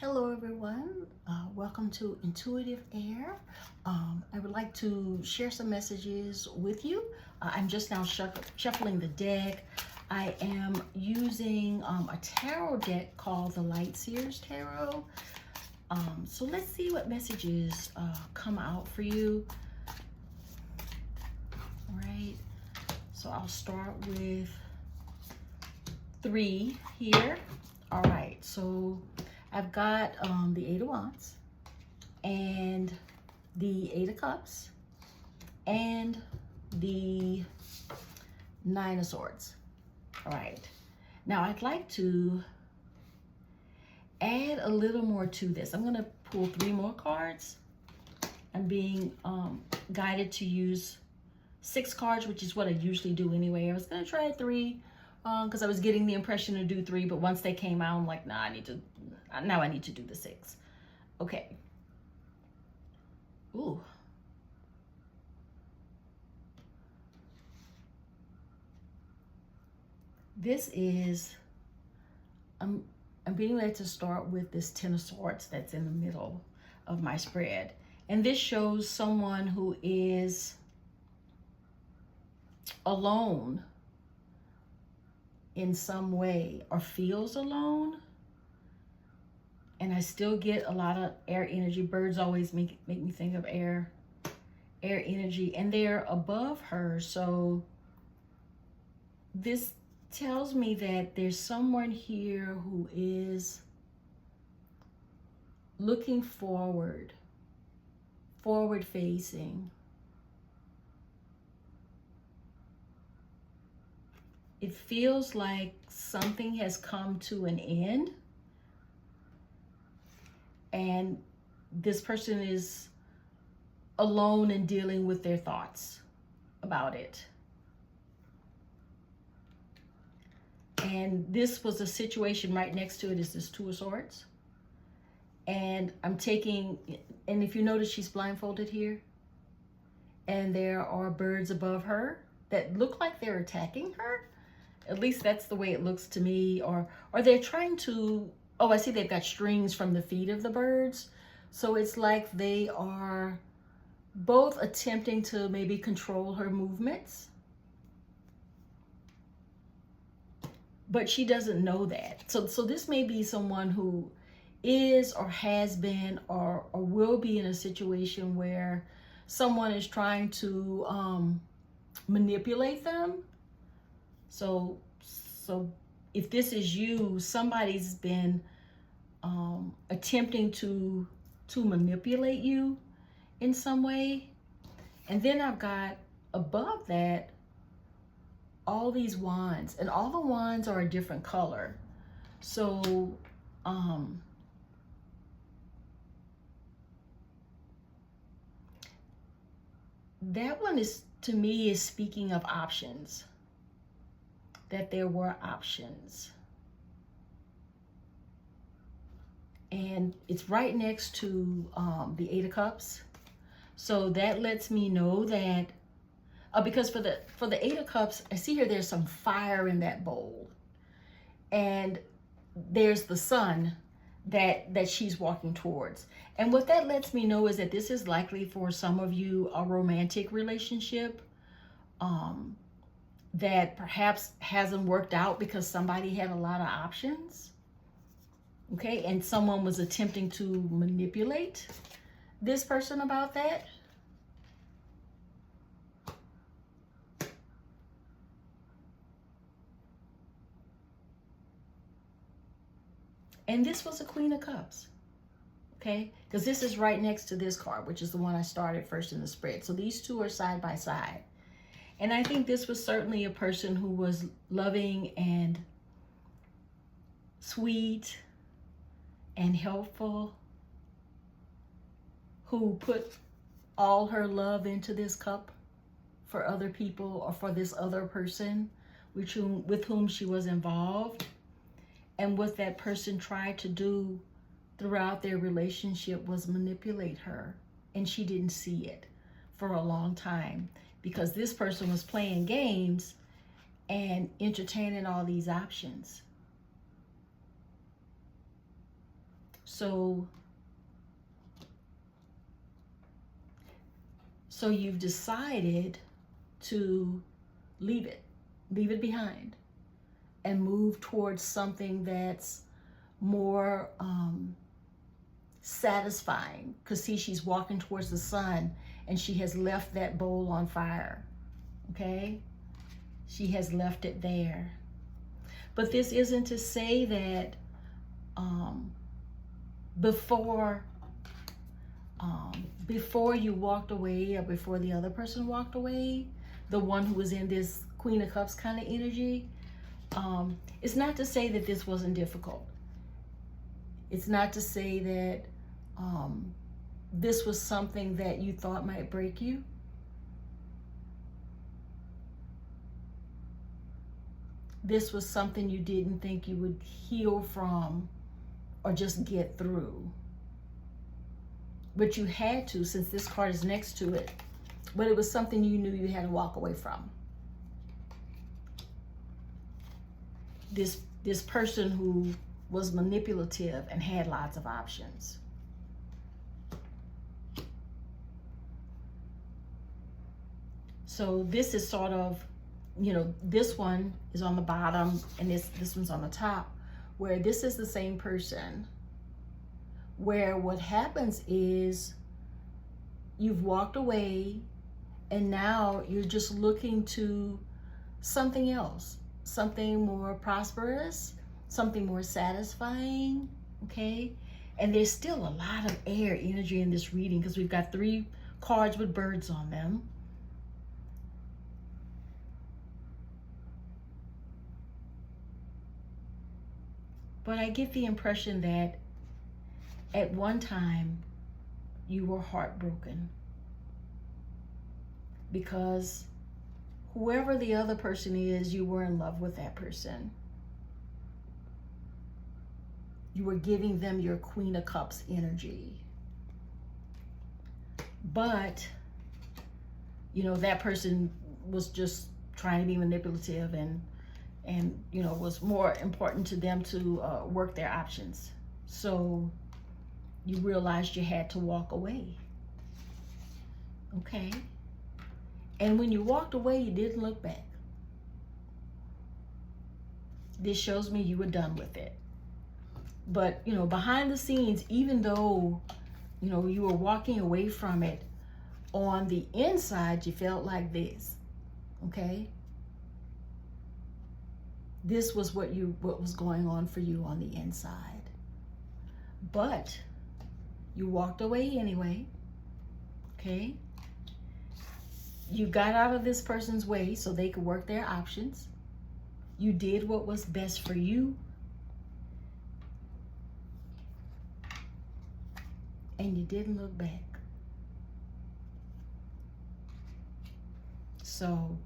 Hello everyone, welcome to Intuitive Air. I would like to share some messages with you. I'm just now shuffling the deck. I am using a tarot deck called the Light Seers Tarot. So let's see what messages come out for you. All right, so I'll start with 3 here. All right, so I've got the 8 of Wands and the 8 of Cups and the 9 of Swords. All right, now I'd like to add a little more to this. I'm gonna pull 3 more cards. I'm being guided to use 6 cards, which is what I usually do anyway. I was gonna try 3 because I was getting the impression to do 3, but once they came out, I'm like, nah, now I need to do the 6. Okay. Ooh. This is, I'm being led to start with this 10 of Swords that's in the middle of my spread. And this shows someone who is alone in some way or feels alone. And I still get a lot of air energy. Birds always make me think of air energy, and they're above her. So this tells me that there's someone here who is looking forward facing. It feels like something has come to an end, and this person is alone and dealing with their thoughts about it. And this was a situation. Right next to it is this 2 of Swords. And I'm taking, and if you notice, she's blindfolded here. And there are birds above her that look like they're attacking her. At least that's the way it looks to me. Or they're trying to, oh, I see they've got strings from the feet of the birds. So it's like they are both attempting to maybe control her movements. But she doesn't know that. So this may be someone who is or has been or will be in a situation where someone is trying to manipulate them. So if this is you, somebody's been attempting to manipulate you in some way. And then I've got above that all these wands, and all the wands are a different color. So that one is, to me, is speaking of options, that there were options. And it's right next to the 8 of Cups. So that lets me know that, because for the 8 of Cups, I see here there's some fire in that bowl. And there's the sun that she's walking towards. And what that lets me know is that this is likely for some of you a romantic relationship that perhaps hasn't worked out because somebody had a lot of options. Okay, and someone was attempting to manipulate this person about that. And this was a Queen of Cups, okay? Because this is right next to this card, which is the one I started first in the spread. So these two are side by side. And I think this was certainly a person who was loving and sweet and helpful, who put all her love into this cup for other people or for this other person with whom she was involved. And what that person tried to do throughout their relationship was manipulate her. And she didn't see it for a long time because this person was playing games and entertaining all these options. So you've decided to leave it behind and move towards something that's more satisfying. Because see, she's walking towards the sun and she has left that bowl on fire. Okay? She has left it there. But this isn't to say that before you walked away, or before the other person walked away, the one who was in this Queen of Cups kind of energy, it's not to say that this wasn't difficult. It's not to say that this was something that you thought might break you. This was something you didn't think you would heal from or just get through. But you had to, since this card is next to it. But it was something you knew you had to walk away from. This person who was manipulative and had lots of options. So this is sort of, you know, this one is on the bottom and this one's on the top, where this is the same person, where what happens is you've walked away and now you're just looking to something else, something more prosperous, something more satisfying, okay? And there's still a lot of air energy in this reading because we've got 3 cards with birds on them. But I get the impression that at one time you were heartbroken because whoever the other person is, you were in love with that person. You were giving them your Queen of Cups energy. But, you know, that person was just trying to be manipulative and you know, was more important to them to work their options. So you realized you had to walk away. Okay? And when you walked away, you didn't look back. This shows me you were done with it. But, you know, behind the scenes, even though, you know, you were walking away from it, on the inside, you felt like this. Okay? This was what was going on for you on the inside. But you walked away anyway. Okay? You got out of this person's way so they could work their options. You did what was best for you. And you didn't look back. So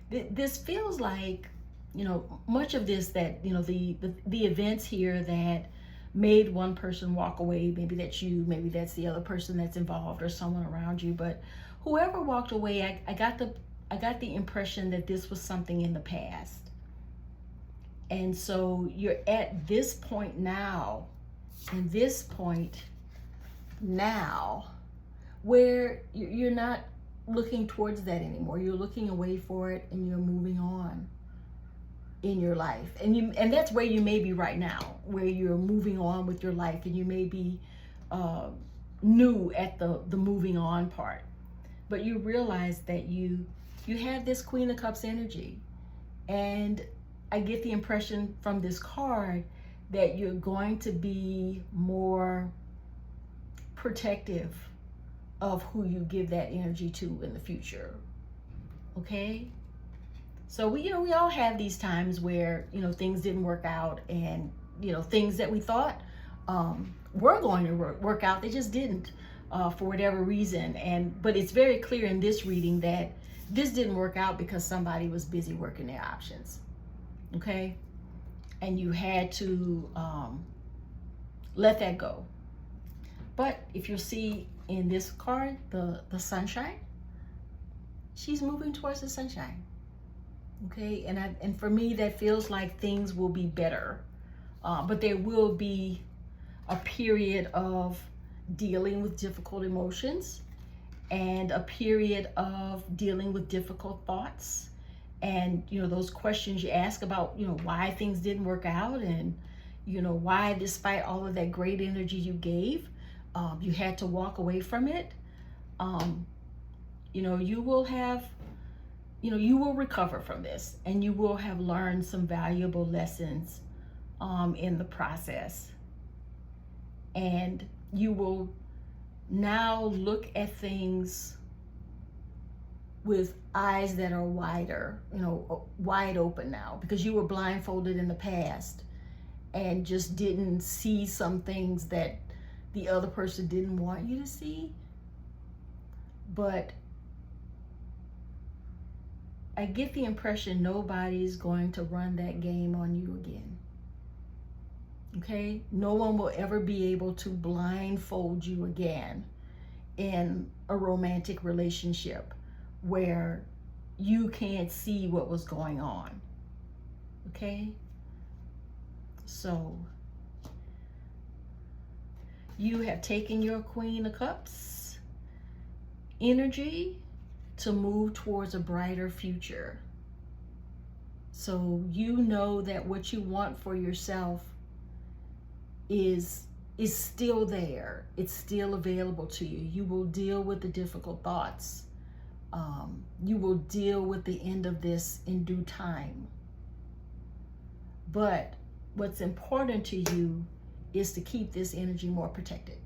this feels like, you know, much of this that, you know, the events here that made one person walk away, maybe that's you, maybe that's the other person that's involved or someone around you, but whoever walked away, I got the impression that this was something in the past. And so you're at this point now, and this point now, where you're not looking towards that anymore. You're looking away for it and you're moving on in your life. And that's where you may be right now, where you're moving on with your life, and you may be new at the moving on part. But you realize that you have this Queen of Cups energy. And I get the impression from this card that you're going to be more protective of who you give that energy to in the future. Okay? So we all have these times where, you know, things didn't work out, and, you know, things that we thought were going to work out, they just didn't for whatever reason. But it's very clear in this reading that this didn't work out because somebody was busy working their options. Okay? And you had to let that go. But if you see in this card, the sunshine, she's moving towards the sunshine. Okay, and for me, that feels like things will be better, but there will be a period of dealing with difficult emotions, and a period of dealing with difficult thoughts, and those questions you ask about why things didn't work out, and why, despite all of that great energy you gave, you had to walk away from it. You will have, you will recover from this, and you will have learned some valuable lessons in the process. And you will now look at things with eyes that are wider, wide open now, because you were blindfolded in the past and just didn't see some things that the other person didn't want you to see. But I get the impression nobody's going to run that game on you again. Okay? No one will ever be able to blindfold you again in a romantic relationship where you can't see what was going on. Okay? So, you have taken your Queen of Cups energy to move towards a brighter future. So you know that what you want for yourself is still there. It's still available to you. You will deal with the difficult thoughts. You will deal with the end of this in due time. But what's important to you is to keep this energy more protected.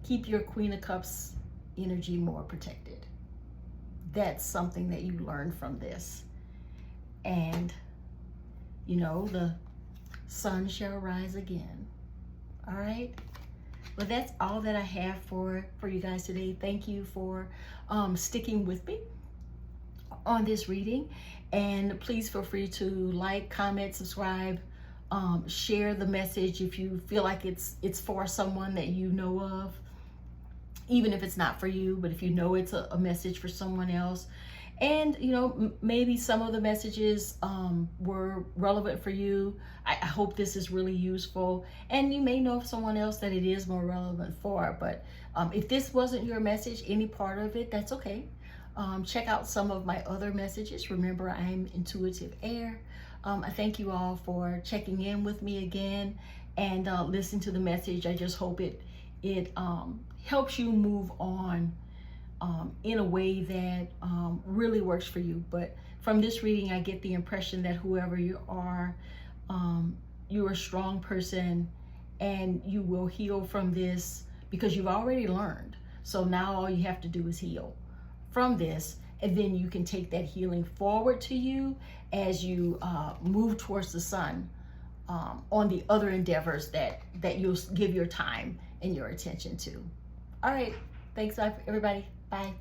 Keep your Queen of Cups energy more protected. That's something that you learned from this. And, the sun shall rise again. All right? Well, that's all that I have for you guys today. Thank you for sticking with me on this reading. And please feel free to like, comment, subscribe, share the message if you feel like it's for someone that you know of. Even if it's not for you, but if you know it's a message for someone else. And, maybe some of the messages were relevant for you. I hope this is really useful. And you may know of someone else that it is more relevant for. But if this wasn't your message, any part of it, that's okay. Check out some of my other messages. Remember, I'm Intuitive Air. I thank you all for checking in with me again and listen to the message. I just hope it helps you move on in a way that really works for you. But from this reading, I get the impression that whoever you are, you're a strong person and you will heal from this because you've already learned. So now all you have to do is heal from this, and then you can take that healing forward to you as you move towards the sun on the other endeavors that you'll give your time and your attention to. All right. Thanks, everybody. Bye.